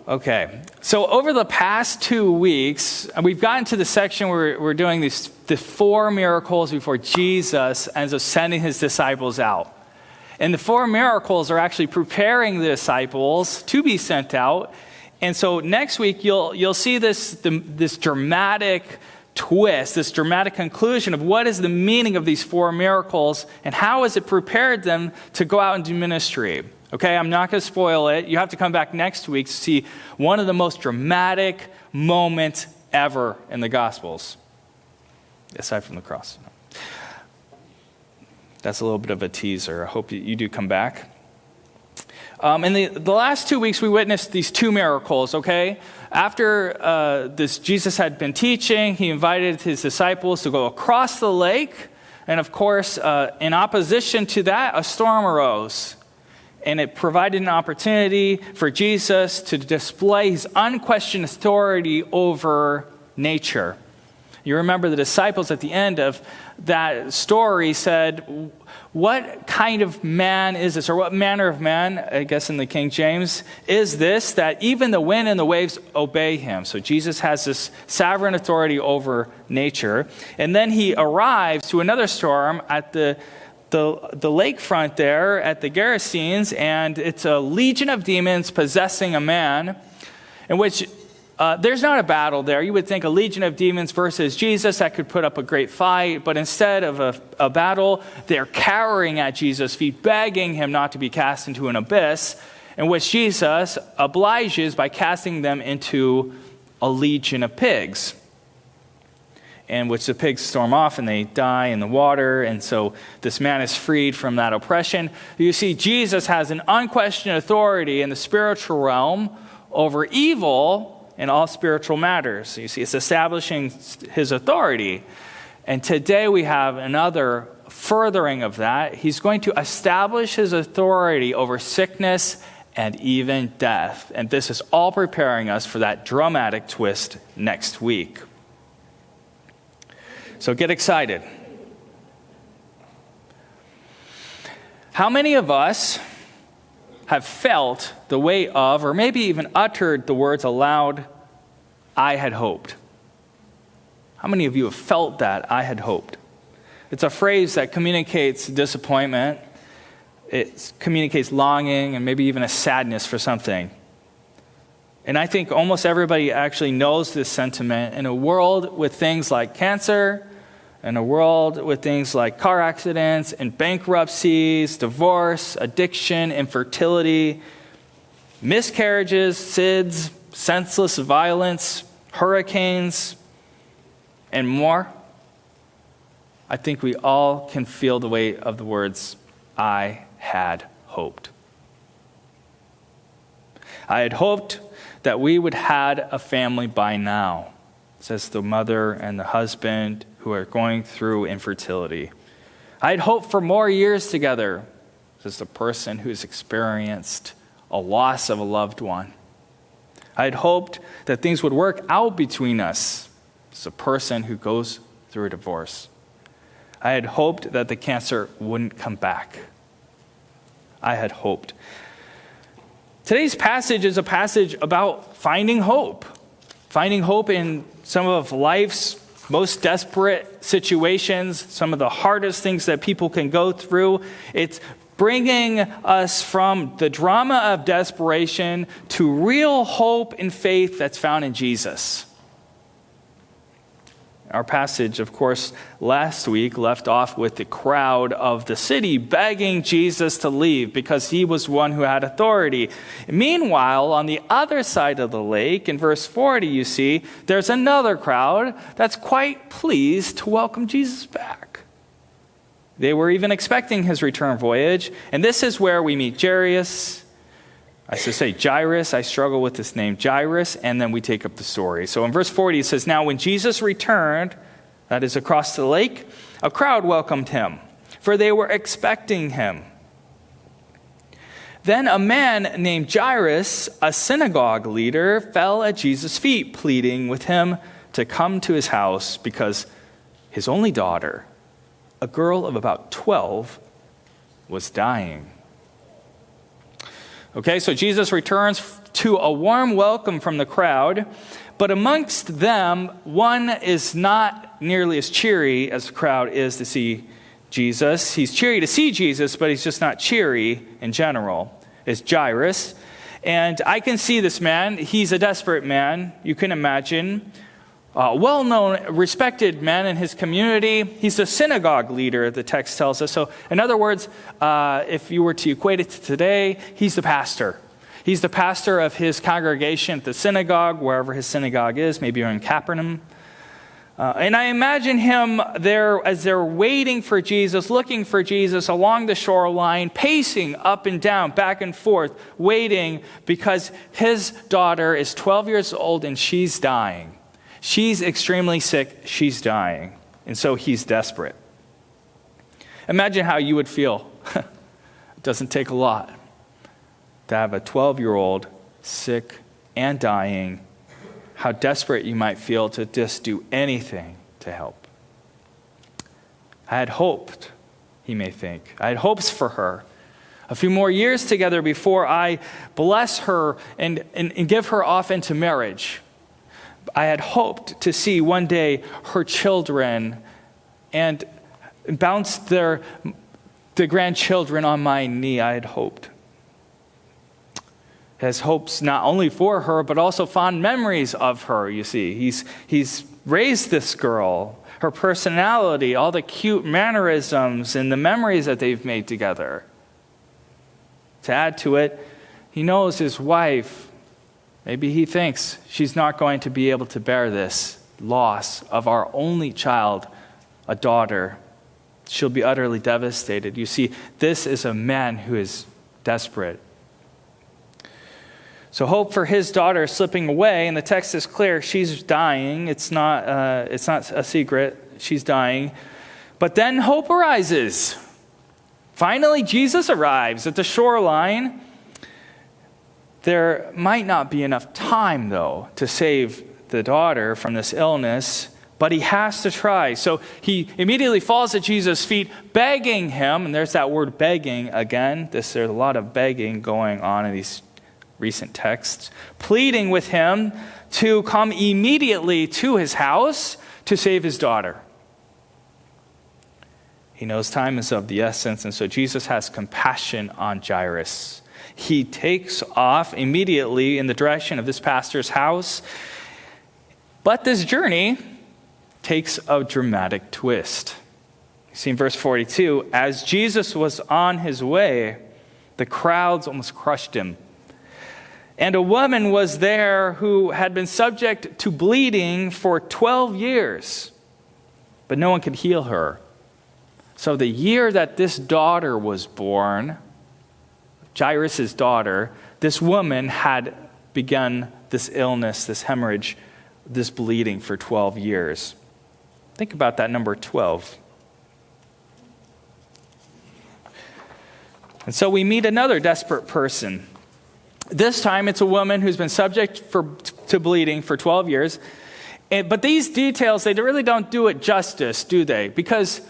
Okay, so over the past 2 weeks, we've gotten to the section where we're doing the 4 miracles before Jesus ends up sending his disciples out. And the 4 miracles are actually preparing the disciples to be sent out. And so next week, you'll see this dramatic twist, this dramatic conclusion of what is the meaning of these 4 miracles and how has it prepared them to go out and do ministry. Okay, I'm not going to spoil it. You have to come back next week to see one of the most dramatic moments ever in the Gospels, aside from the cross. That's a little bit of a teaser. I hope you do come back. In the last 2 weeks, we witnessed these 2 miracles, okay? After Jesus had been teaching, he invited his disciples to go across the lake. And of course, in opposition to that, a storm arose. And it provided an opportunity for Jesus to display his unquestioned authority over nature. You remember the disciples at the end of that story said, what kind of man is this? Or what manner of man, I guess in the King James, is this that even the wind and the waves obey him? So Jesus has this sovereign authority over nature. And then he arrives to another storm at the lakefront there at the Gerasenes, and it's a legion of demons possessing a man, in which there's not a battle there. You would think a legion of demons versus Jesus, that could put up a great fight, but instead of a battle, they're cowering at Jesus' feet, begging him not to be cast into an abyss, in which Jesus obliges by casting them into a legion of pigs, in which the pigs storm off and they die in the water, and so this man is freed from that oppression. You see, Jesus has an unquestioned authority in the spiritual realm over evil in all spiritual matters. You see, it's establishing his authority. And today we have another furthering of that. He's going to establish his authority over sickness and even death. And this is all preparing us for that dramatic twist next week. So get excited. How many of us have felt the weight of, or maybe even uttered the words aloud, I had hoped? How many of you have felt that, I had hoped? It's a phrase that communicates disappointment. It communicates longing and maybe even a sadness for something. And I think almost everybody actually knows this sentiment. In a world with things like cancer, in a world with things like car accidents and bankruptcies, divorce, addiction, infertility, miscarriages, SIDS, senseless violence, hurricanes, and more, I think we all can feel the weight of the words, I had hoped. I had hoped that we would had a family by now, says the mother and the husband who are going through infertility. I had hoped for more years together, says the person who's experienced a loss of a loved one. I had hoped that things would work out between us, says the person who goes through a divorce. I had hoped that the cancer wouldn't come back. I had hoped. Today's passage is a passage about finding hope in some of life's most desperate situations, some of the hardest things that people can go through. It's bringing us from the drama of desperation to real hope and faith that's found in Jesus. Our passage, of course, last week left off with the crowd of the city begging Jesus to leave because he was one who had authority. Meanwhile, on the other side of the lake, in verse 40, you see, there's another crowd that's quite pleased to welcome Jesus back. They were even expecting his return voyage, and this is where we meet Jairus. I should say Jairus. I struggle with this name, Jairus, and then we take up the story. So in verse 40, it says, now when Jesus returned, that is across the lake, a crowd welcomed him, for they were expecting him. Then a man named Jairus, a synagogue leader, fell at Jesus' feet, pleading with him to come to his house because his only daughter, a girl of about 12, was dying. Okay, so Jesus returns to a warm welcome from the crowd, but amongst them, one is not nearly as cheery as the crowd is to see Jesus. He's cheery to see Jesus, but he's just not cheery in general. It's Jairus. And I can see this man. He's a desperate man, you can imagine. Well-known, respected man in his community. He's a synagogue leader, the text tells us. So, in other words, if you were to equate it to today, he's the pastor. He's the pastor of his congregation at the synagogue, wherever his synagogue is. Maybe you're in Capernaum. And I imagine him there as they're waiting for Jesus, looking for Jesus along the shoreline, pacing up and down, back and forth, waiting because his daughter is 12 years old and she's dying. She's extremely sick. She's dying. And so he's desperate. Imagine how you would feel. It doesn't take a lot to have a 12-year-old sick and dying. How desperate you might feel to just do anything to help. I had hoped, he may think. I had hopes for her. A few more years together before I bless her and give her off into marriage. I had hoped to see one day her children and bounce the grandchildren on my knee. I had hoped. Has hopes not only for her, but also fond memories of her, you see. He's raised this girl, her personality, all the cute mannerisms and the memories that they've made together. To add to it, he knows his wife. Maybe he thinks she's not going to be able to bear this loss of our only child, a daughter. She'll be utterly devastated. You see, this is a man who is desperate. So hope for his daughter is slipping away, and the text is clear. She's dying. It's not a secret. She's dying. But then hope arises. Finally, Jesus arrives at the shoreline. There might not be enough time, though, to save the daughter from this illness, but he has to try. So he immediately falls at Jesus' feet, begging him, and there's that word begging again. There's a lot of begging going on in these recent texts, pleading with him to come immediately to his house to save his daughter. He knows time is of the essence, and so Jesus has compassion on Jairus. He takes off immediately in the direction of this pastor's house. But this journey takes a dramatic twist. You see in verse 42, as Jesus was on his way, the crowds almost crushed him. And a woman was there who had been subject to bleeding for 12 years, but no one could heal her. So the year that this daughter was born, Jairus' daughter, this woman had begun this illness, this hemorrhage, this bleeding for 12 years. Think about that number 12. And so we meet another desperate person. This time it's a woman who's been subject to bleeding for 12 years. But these details, they really don't do it justice, do they? Because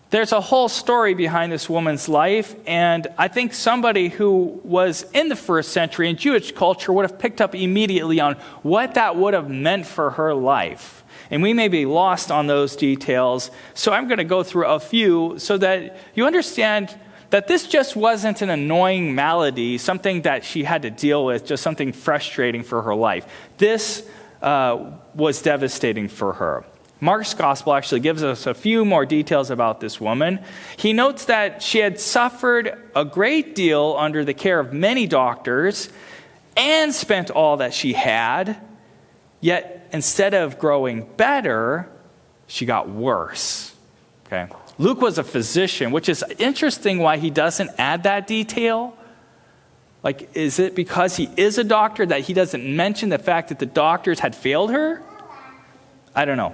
there's a whole story behind this woman's life, and I think somebody who was in the first century in Jewish culture would have picked up immediately on what that would have meant for her life. And we may be lost on those details, so I'm going to go through a few so that you understand that this just wasn't an annoying malady, something that she had to deal with, just something frustrating for her life. This was devastating for her. Mark's gospel actually gives us a few more details about this woman. He notes that she had suffered a great deal under the care of many doctors and spent all that she had, yet instead of growing better, she got worse. Okay. Luke was a physician, which is interesting why he doesn't add that detail. Like, is it because he is a doctor that he doesn't mention the fact that the doctors had failed her? I don't know.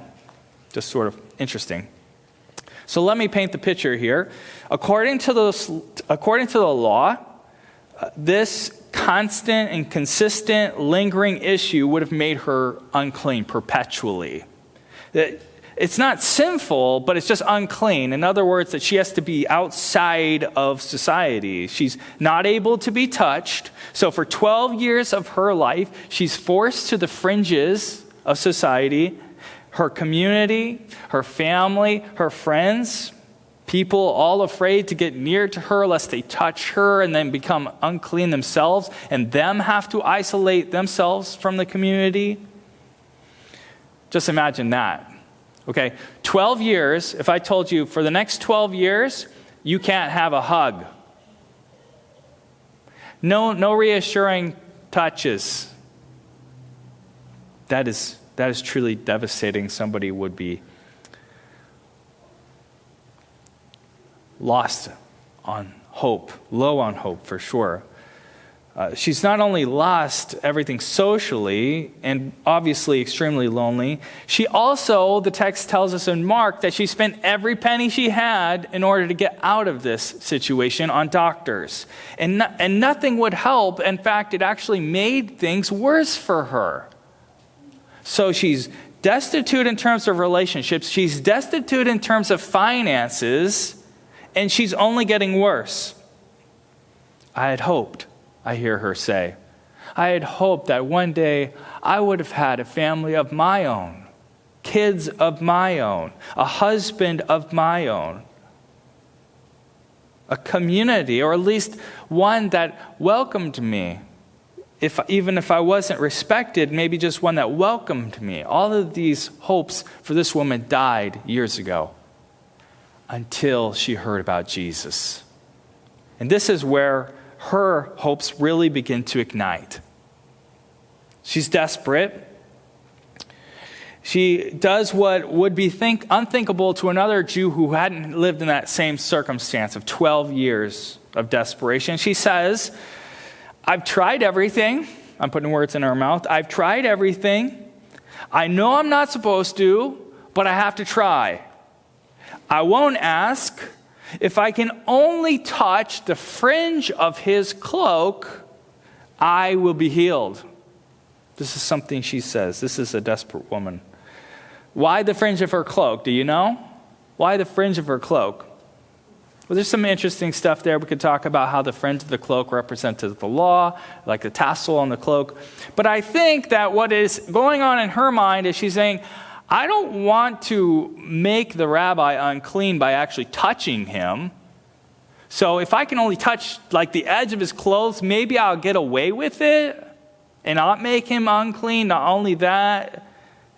Just sort of interesting. So let me paint the picture here. According to the law, this constant and consistent lingering issue would have made her unclean perpetually. it's not sinful, but it's just unclean. In other words, that she has to be outside of society. She's not able to be touched. So for 12 years of her life, she's forced to the fringes of society. Her community, her family, her friends, people all afraid to get near to her lest they touch her and then become unclean themselves, and them have to isolate themselves from the community. Just imagine that. Okay, 12 years, if I told you for the next 12 years, you can't have a hug. No reassuring touches. That is truly devastating. Somebody would be lost on hope, low on hope for sure. She's not only lost everything socially and obviously extremely lonely, she also, the text tells us in Mark, that she spent every penny she had in order to get out of this situation on doctors. And nothing would help. In fact, it actually made things worse for her. So she's destitute in terms of relationships, she's destitute in terms of finances, and she's only getting worse. I had hoped, I hear her say. I had hoped that one day I would have had a family of my own, kids of my own, a husband of my own, a community, or at least one that welcomed me. Even if I wasn't respected, maybe just one that welcomed me. All of these hopes for this woman died years ago until she heard about Jesus. And this is where her hopes really begin to ignite. She's desperate. She does what would be unthinkable to another Jew who hadn't lived in that same circumstance of 12 years of desperation. She says, I've tried everything. I'm putting words in her mouth. I've tried everything. I know I'm not supposed to, but I have to try. I won't ask. If I can only touch the fringe of his cloak, I will be healed. This is something she says. This is a desperate woman. Why the fringe of her cloak? Do you know? Why the fringe of her cloak? Well, there's some interesting stuff there. We could talk about how the fringe of the cloak represented the law, like the tassel on the cloak. But I think that what is going on in her mind is she's saying, I don't want to make the rabbi unclean by actually touching him. So if I can only touch like the edge of his clothes, maybe I'll get away with it and not make him unclean. Not only that,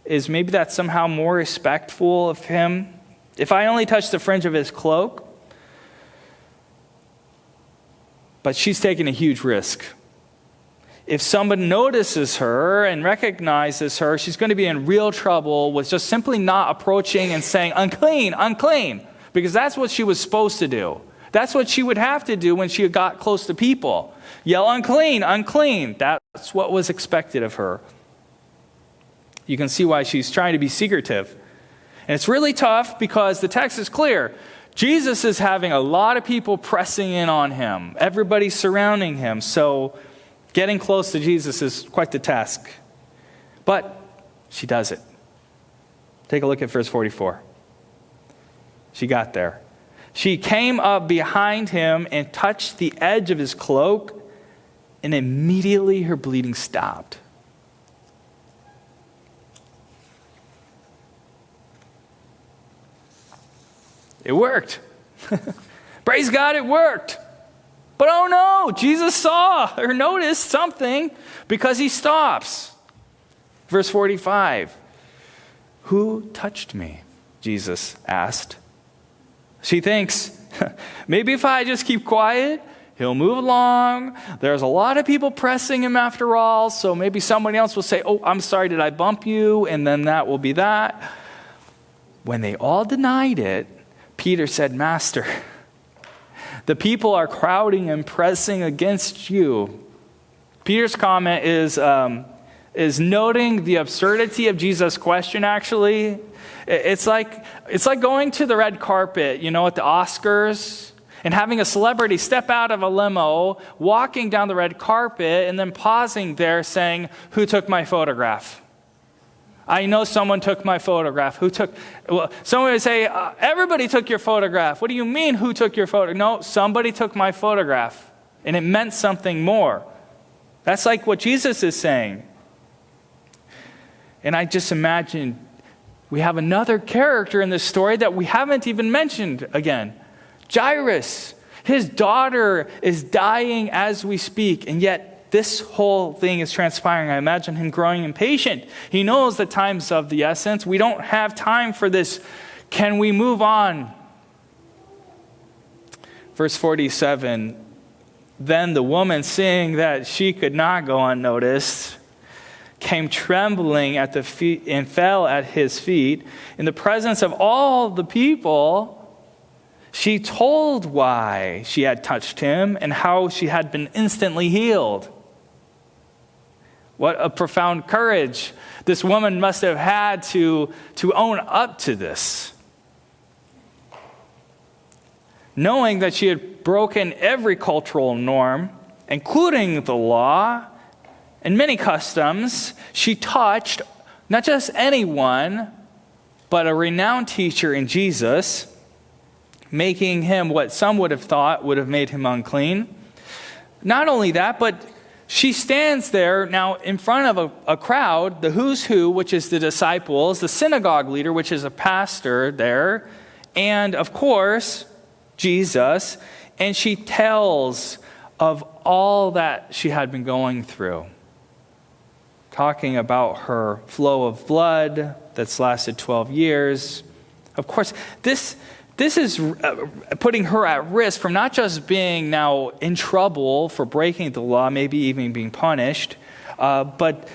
is maybe that's somehow more respectful of him. If I only touch the fringe of his cloak. But she's taking a huge risk. If someone notices her and recognizes her, she's going to be in real trouble with just simply not approaching and saying, unclean, unclean, because that's what she was supposed to do. That's what she would have to do when she got close to people. Yell, unclean, unclean. That's what was expected of her. You can see why she's trying to be secretive. And it's really tough because the text is clear. Jesus is having a lot of people pressing in on him. Everybody's surrounding him. So getting close to Jesus is quite the task. But she does it. Take a look at verse 44. She got there. She came up behind him and touched the edge of his cloak, and immediately her bleeding stopped. It worked. Praise God, it worked. But oh no, Jesus saw or noticed something because he stops. Verse 45. Who touched me? Jesus asked. She thinks, maybe if I just keep quiet, he'll move along. There's a lot of people pressing him after all, so maybe somebody else will say, oh, I'm sorry, did I bump you? And then that will be that. When they all denied it, Peter said, Master, the people are crowding and pressing against you. Peter's comment is noting the absurdity of Jesus' question, actually. It's like going to the red carpet, at the Oscars, and having a celebrity step out of a limo, walking down the red carpet, and then pausing there saying, who took my photograph? I know someone took my photograph. Someone would say, everybody took your photograph. What do you mean, who took your photo? No, somebody took my photograph, and it meant something more. That's like what Jesus is saying. And I just imagine we have another character in this story that we haven't even mentioned again. Jairus. His daughter is dying as we speak, and yet this whole thing is transpiring. I imagine him growing impatient. He knows the time's of the essence. We don't have time for this. Can we move on? Verse 47, then the woman, seeing that she could not go unnoticed, came trembling at the feet and fell at his feet. In the presence of all the people, she told why she had touched him and how she had been instantly healed. What a profound courage this woman must have had to own up to this. Knowing that she had broken every cultural norm, including the law and many customs, she touched not just anyone, but a renowned teacher in Jesus, making him what some would have thought would have made him unclean. Not only that, but she stands there now in front of a crowd, the who's who, which is the disciples, the synagogue leader, which is a pastor there, and of course, Jesus, and she tells of all that she had been going through, talking about her flow of blood that's lasted 12 years. Of course, this is putting her at risk from not just being now in trouble for breaking the law, maybe even being punished, but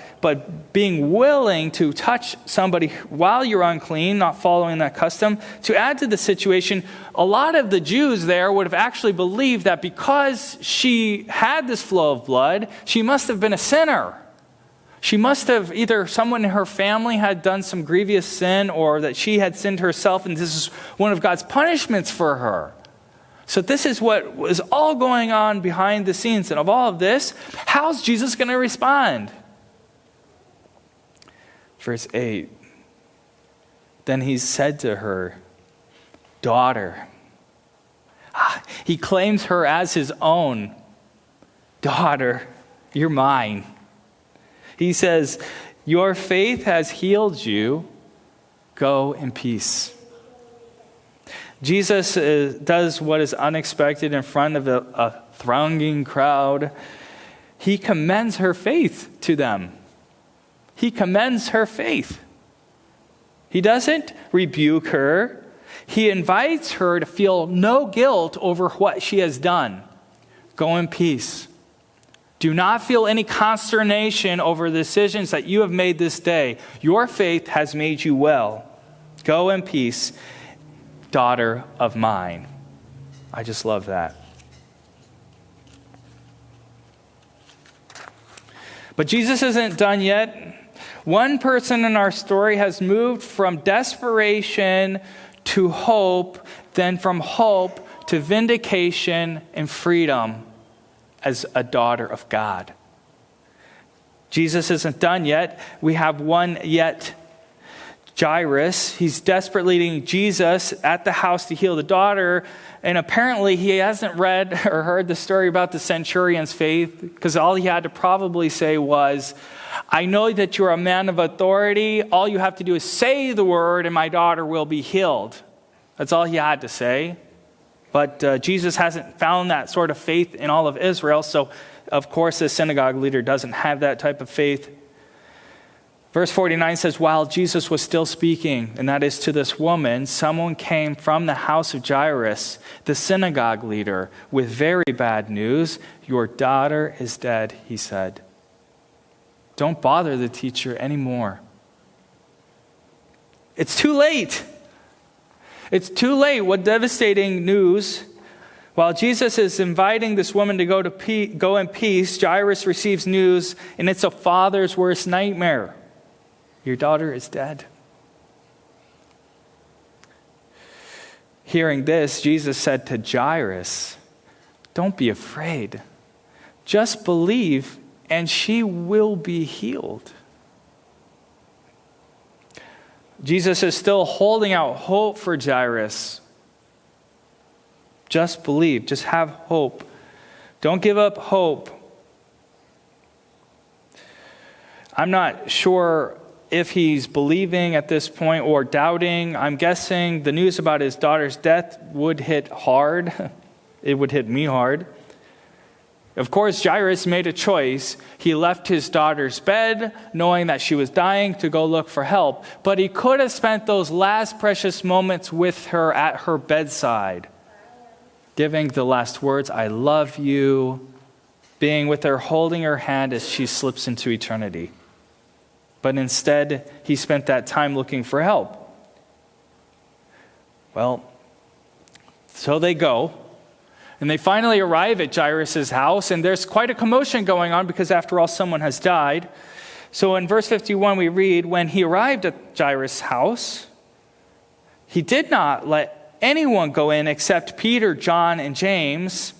being willing to touch somebody while you're unclean, not following that custom. To add to the situation, a lot of the Jews there would have actually believed that because she had this flow of blood, she must have been a sinner. She must have either someone in her family had done some grievous sin or that she had sinned herself, and this is one of God's punishments for her. So this is what was all going on behind the scenes. And of all of this, how's Jesus going to respond? Verse 8, then he said to her, daughter. He claims her as his own. Daughter, you're mine. He says, your faith has healed you. Go in peace. Jesus does what is unexpected in front of a thronging crowd. He commends her faith to them. He commends her faith. He doesn't rebuke her. He invites her to feel no guilt over what she has done. Go in peace. Do not feel any consternation over the decisions that you have made this day. Your faith has made you well. Go in peace, daughter of mine. I just love that. But Jesus isn't done yet. One person in our story has moved from desperation to hope, then from hope to vindication and freedom as a daughter of God. Jesus isn't done yet. We have one yet. Jairus, he's desperately leading Jesus at the house to heal the daughter, and apparently he hasn't read or heard the story about the centurion's faith, because all he had to probably say was, I know that you're a man of authority. All you have to do is say the word and my daughter will be healed. That's all he had to say. But Jesus hasn't found that sort of faith in all of Israel, so of course the synagogue leader doesn't have that type of faith. Verse 49 says, while Jesus was still speaking, and that is to this woman, someone came from the house of Jairus, the synagogue leader, with very bad news. Your daughter is dead, he said. Don't bother the teacher anymore. It's too late. It's too late. What devastating news. While Jesus is inviting this woman to go in peace, Jairus receives news, and it's a father's worst nightmare. Your daughter is dead. Hearing this, Jesus said to Jairus, don't be afraid. Just believe, and she will be healed. Jesus is still holding out hope for Jairus. Just believe. Just have hope. Don't give up hope. I'm not sure if he's believing at this point or doubting. I'm guessing the news about his daughter's death would hit hard. It would hit me hard. Of course, Jairus made a choice. He left his daughter's bed, knowing that she was dying, to go look for help. But he could have spent those last precious moments with her at her bedside, giving the last words, "I love you," being with her, holding her hand as she slips into eternity. But instead, he spent that time looking for help. Well, so they go. And they finally arrive at Jairus' house, and there's quite a commotion going on because, after all, someone has died. So in verse 51, we read, when he arrived at Jairus' house, he did not let anyone go in except Peter, John, and James,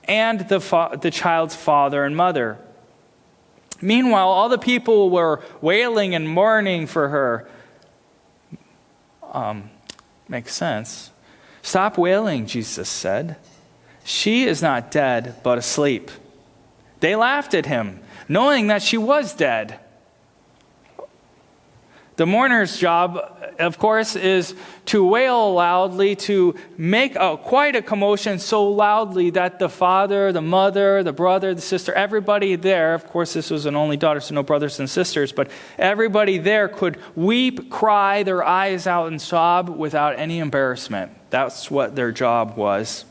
and the child's father and mother. Meanwhile, all the people were wailing and mourning for her. Makes sense. Stop wailing, Jesus said. She is not dead, but asleep. They laughed at him, knowing that she was dead. The mourner's job, of course, is to wail loudly, to make quite a commotion so loudly that the father, the mother, the brother, the sister, everybody there, of course this was an only daughter, so no brothers and sisters, but everybody there could weep, cry their eyes out, and sob without any embarrassment. That's what their job was.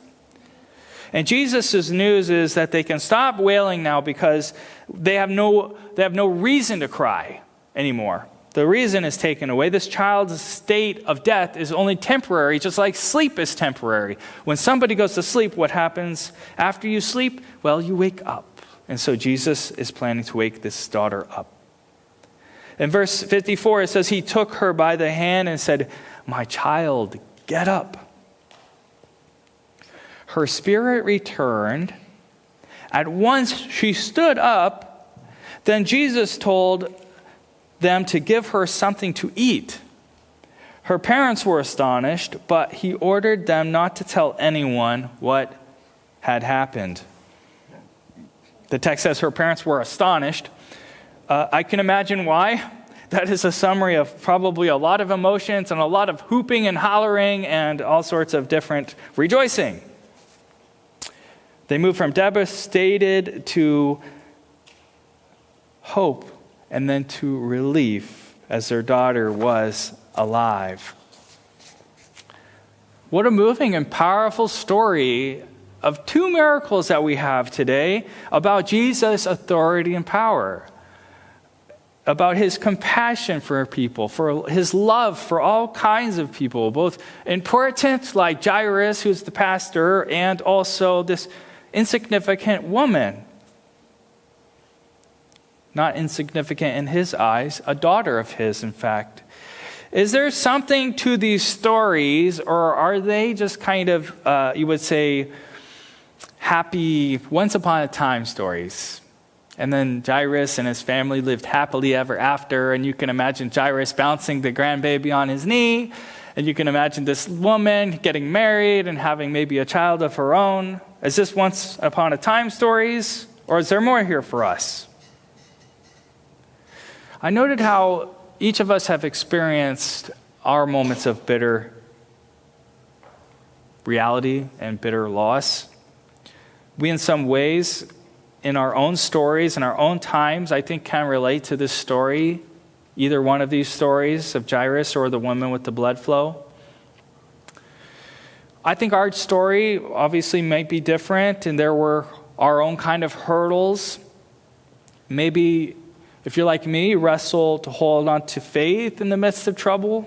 And Jesus' news is that they can stop wailing now because they have no reason to cry anymore. The reason is taken away. This child's state of death is only temporary, just like sleep is temporary. When somebody goes to sleep, what happens after you sleep? Well, you wake up. And so Jesus is planning to wake this daughter up. In verse 54, it says, he took her by the hand and said, "My child, get up." Her spirit returned. At once she stood up. Then Jesus told them to give her something to eat. Her parents were astonished, but he ordered them not to tell anyone what had happened. The text says her parents were astonished. I can imagine why. That is a summary of probably a lot of emotions and a lot of hooping and hollering and all sorts of different rejoicing. They moved from devastated to hope and then to relief as their daughter was alive. What a moving and powerful story of two miracles that we have today about Jesus' authority and power, about his compassion for people, for his love for all kinds of people, both important like Jairus, who's the pastor, and also this insignificant woman. Not insignificant in his eyes, a daughter of his, in fact. Is there something to these stories, or are they just kind of, you would say, happy, once upon a time stories? And then Jairus and his family lived happily ever after, and you can imagine Jairus bouncing the grandbaby on his knee, and you can imagine this woman getting married and having maybe a child of her own. Is this once upon a time stories, or is there more here for us? I noted how each of us have experienced our moments of bitter reality and bitter loss. We, in some ways, in our own stories, in our own times, I think can relate to this story, either one of these stories of Jairus or the woman with the blood flow. I think our story obviously might be different, and there were our own kind of hurdles. Maybe if you're like me, you wrestle to hold on to faith in the midst of trouble,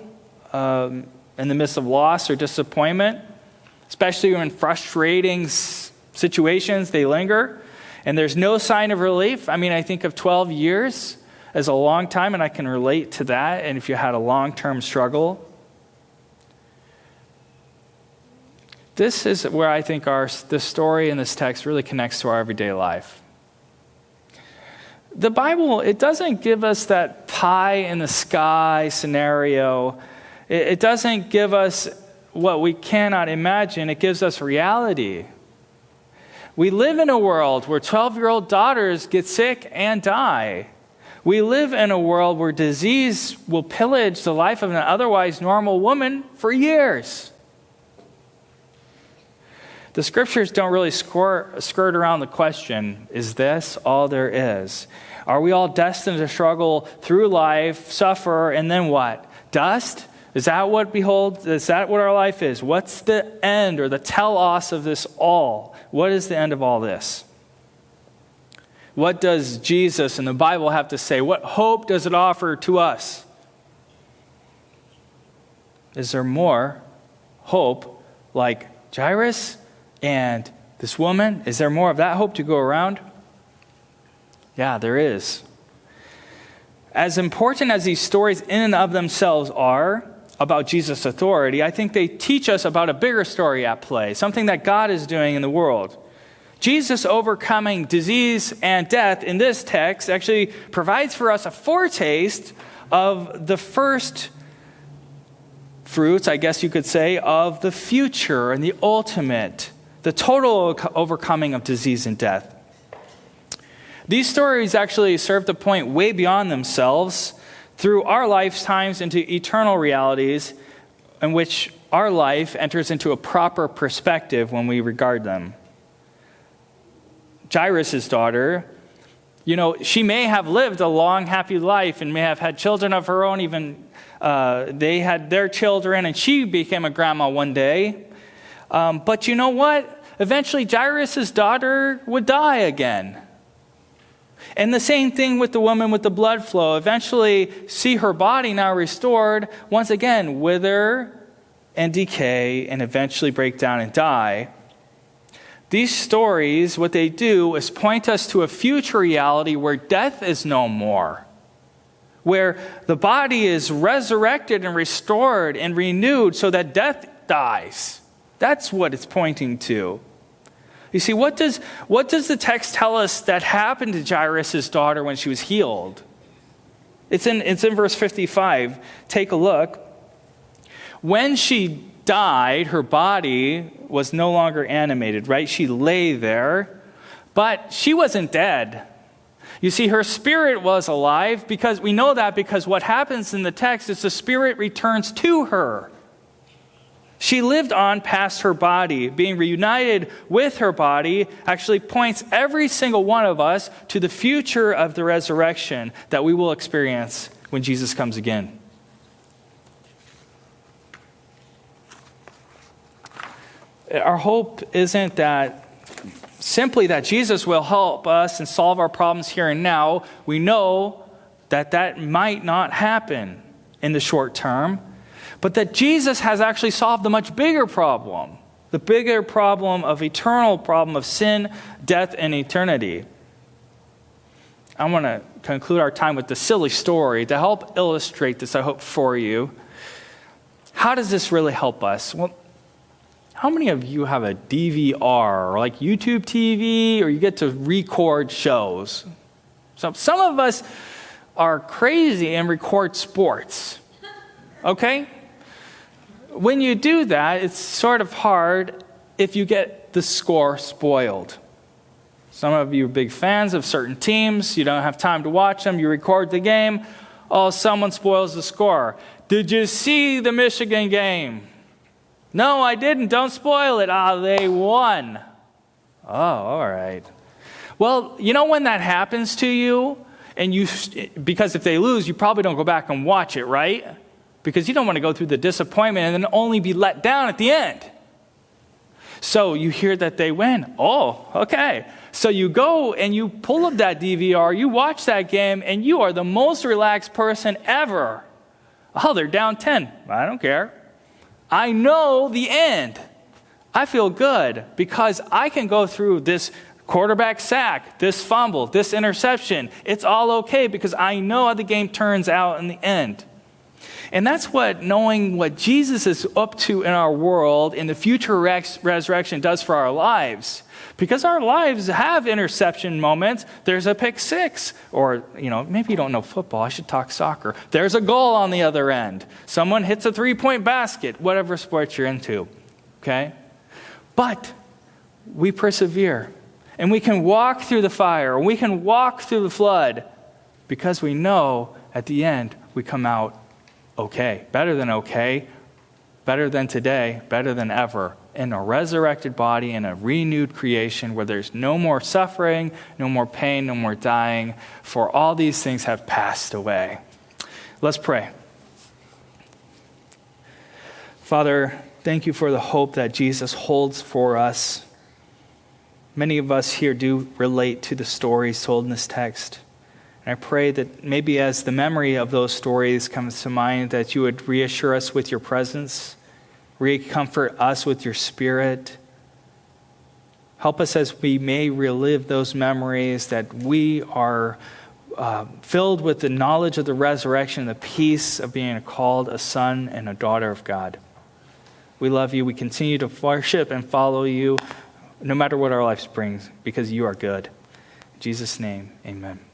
in the midst of loss or disappointment, especially when frustrating situations, they linger, and there's no sign of relief. I mean, I think of 12 years as a long time, and I can relate to that, and if you had a long-term struggle. This is where I think this story in this text really connects to our everyday life. The Bible, it doesn't give us that pie in the sky scenario. It doesn't give us what we cannot imagine. It gives us reality. We live in a world where 12-year-old daughters get sick and die. We live in a world where disease will pillage the life of an otherwise normal woman for years. The scriptures don't really skirt around the question, is this all there is? Are we all destined to struggle through life, suffer, and then what? Dust? Is that what our life is? What's the end or the telos of this all? What is the end of all this? What does Jesus and the Bible have to say? What hope does it offer to us? Is there more hope like Jairus and this woman? Is there more of that hope to go around? Yeah, there is. As important as these stories in and of themselves are about Jesus' authority, I think they teach us about a bigger story at play, something that God is doing in the world. Jesus overcoming disease and death in this text actually provides for us a foretaste of the first fruits, I guess you could say, of the future and the ultimate, the total overcoming of disease and death. These stories actually serve to point way beyond themselves through our lifetimes into eternal realities in which our life enters into a proper perspective when we regard them. Jairus' daughter, she may have lived a long, happy life and may have had children of her own. Even they had their children, and she became a grandma one day. But you know what? Eventually, Jairus' daughter would die again. And the same thing with the woman with the blood flow. Eventually, see her body now restored, once again, wither and decay, and eventually break down and die. These stories, what they do is point us to a future reality where death is no more, where the body is resurrected and restored and renewed so that death dies. That's what it's pointing to. You see, what does the text tell us that happened to Jairus' daughter when she was healed? It's in verse 55. Take a look. When she died, her body was no longer animated, right? She lay there, but she wasn't dead. You see, her spirit was alive because we know that because what happens in the text is the spirit returns to her. She lived on past her body. Being reunited with her body actually points every single one of us to the future of the resurrection that we will experience when Jesus comes again. Our hope isn't that simply that Jesus will help us and solve our problems here and now. We know that might not happen in the short term, but that Jesus has actually solved the much bigger problem, the bigger problem of eternal problem of sin, death, and eternity. I want to conclude our time with the silly story to help illustrate this, I hope, for you. How does this really help us? Well, how many of you have a DVR or like YouTube TV or you get to record shows? So some of us are crazy and record sports, okay? When you do that, it's sort of hard if you get the score spoiled. Some of you are big fans of certain teams. You don't have time to watch them. You record the game. Oh, someone spoils the score. Did you see the Michigan game? No, I didn't. Don't spoil it. They won. Oh, all right. Well, when that happens to you, because if they lose, you probably don't go back and watch it, right? Because you don't want to go through the disappointment and then only be let down at the end. So you hear that they win. Oh, okay. So you go and you pull up that DVR, you watch that game, and you are the most relaxed person ever. Oh, they're down 10. I don't care. I know the end. I feel good because I can go through this quarterback sack, this fumble, this interception. It's all okay because I know how the game turns out in the end. And that's what knowing what Jesus is up to in our world in the future resurrection does for our lives. Because our lives have interception moments. There's a pick six. Or, maybe you don't know football. I should talk soccer. There's a goal on the other end. Someone hits a three-point basket, whatever sport you're into. Okay? But we persevere. And we can walk through the fire. We can walk through the flood. Because we know at the end we come out okay. Better than today, better than ever. In a resurrected body, in a renewed creation where there's no more suffering, no more pain, no more dying, for all these things have passed away. Let's pray. Father, thank you for the hope that Jesus holds for us. Many of us here do relate to the stories told in this text. And I pray that maybe as the memory of those stories comes to mind, that you would reassure us with your presence, recomfort us with your Spirit. Help us as we may relive those memories, that we are filled with the knowledge of the resurrection, the peace of being called a son and a daughter of God. We love you. We continue to worship and follow you no matter what our lives brings, because you are good. In Jesus' name, amen.